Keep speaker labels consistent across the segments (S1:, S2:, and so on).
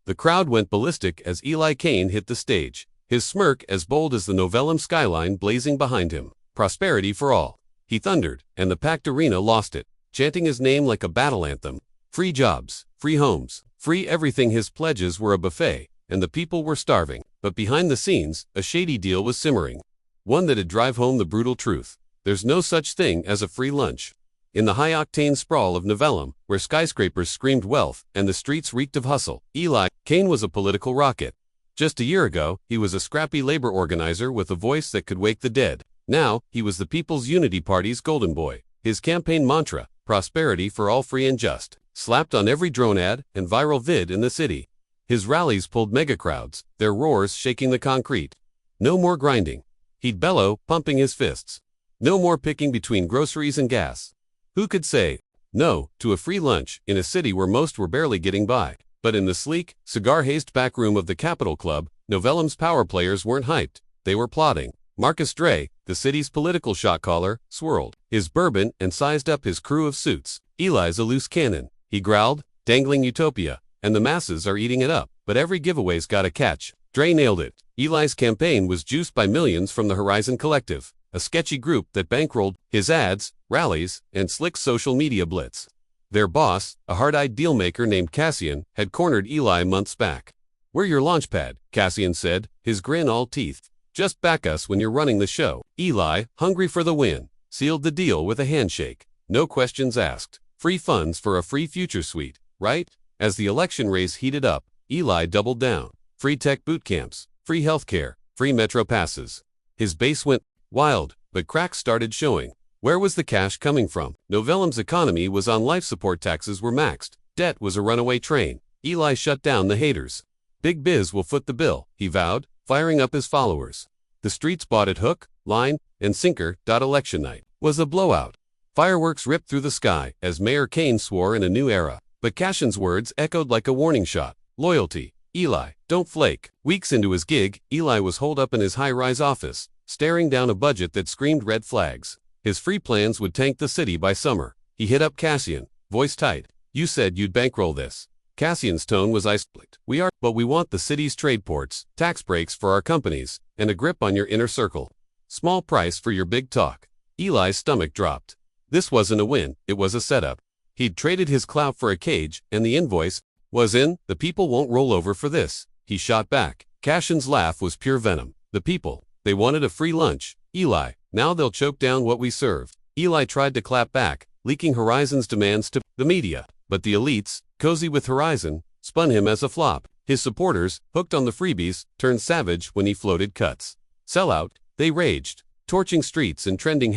S1: The crowd went ballistic as Eli Kane hit the stage, his smirk as bold as the Novellum skyline blazing behind him. Prosperity for all, he thundered, and the packed arena lost it, chanting his name like a battle anthem. Free jobs, free homes, free everything. His pledges were a buffet, and the people were starving. But behind the scenes, a shady deal was simmering. One that'd drive home the brutal truth. There's no such thing as a free lunch. In the high-octane sprawl of Novellum, where skyscrapers screamed wealth and the streets reeked of hustle, Eli Kane was a political rocket. Just a year ago, he was a scrappy labor organizer with a voice that could wake the dead. Now, he was the People's Unity Party's golden boy. His campaign mantra, prosperity for all, free and just, slapped on every drone ad and viral vid in the city. His rallies pulled mega crowds, their roars shaking the concrete. No more grinding, he'd bellow, pumping his fists. No more picking between groceries and gas. Who could say no to a free lunch in a city where most were barely getting by? But in the sleek, cigar-hazed back room of the Capitol Club, Novellum's power players weren't hyped, they were plotting. Marcus Dre, the city's political shot caller, swirled his bourbon and sized up his crew of suits. Eli's a loose cannon, he growled, dangling utopia, and the masses are eating it up, but every giveaway's got a catch. Dre nailed it. Eli's campaign was juiced by millions from the Horizon Collective, a sketchy group that bankrolled his ads, rallies, and slick social media blitz. Their boss, a hard-eyed dealmaker named Cassian, had cornered Eli months back. "We're your launchpad," Cassian said, his grin all teeth. "Just back us when you're running the show." Eli, hungry for the win, sealed the deal with a handshake. No questions asked. Free funds for a free future suite, right? As the election race heated up, Eli doubled down. Free tech boot camps, free healthcare, free metro passes. His base went wild, but cracks started showing. Where was the cash coming from? Novellum's economy was on life support, taxes were maxed. Debt was a runaway train. Eli shut down the haters. "Big Biz will foot the bill," he vowed, firing up his followers. The streets bought it hook, line, and sinker. Election night was a blowout. Fireworks ripped through the sky as Mayor Kane swore in a new era. But Cassian's words echoed like a warning shot. Loyalty. Eli, don't flake. Weeks into his gig, Eli was holed up in his high-rise office, staring down a budget that screamed red flags. His free plans would tank the city by summer. He hit up Cassian, voice tight. "You said you'd bankroll this." Cassian's tone was ice-split. "We are, but we want the city's trade ports, tax breaks for our companies, and a grip on your inner circle. Small price for your big talk." Eli's stomach dropped. This wasn't a win, it was a setup. He'd traded his clout for a cage, and the invoice was in. "The people won't roll over for this," he shot back. Cassian's laugh was pure venom. "The people, they wanted a free lunch. Eli, now they'll choke down what we serve." Eli tried to clap back, leaking Horizon's demands to the media, but the elites, cozy with Horizon, spun him as a flop. His supporters, hooked on the freebies, turned savage when he floated cuts. "Sellout," they raged, torching streets and trending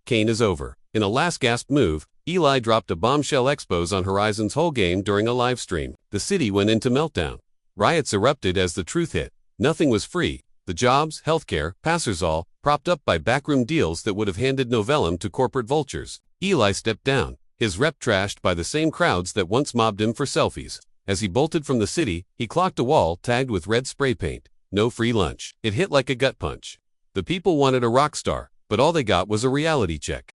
S1: "Kane is over." In a last-gasp move, Eli dropped a bombshell expose on Horizon's whole game during a live stream. The city went into meltdown. Riots erupted as the truth hit. Nothing was free. The jobs, healthcare, passers all, propped up by backroom deals that would have handed Novellum to corporate vultures. Eli stepped down, his rep trashed by the same crowds that once mobbed him for selfies. As he bolted from the city, he clocked a wall tagged with red spray paint. "No free lunch." It hit like a gut punch. The people wanted a rock star, but all they got was a reality check.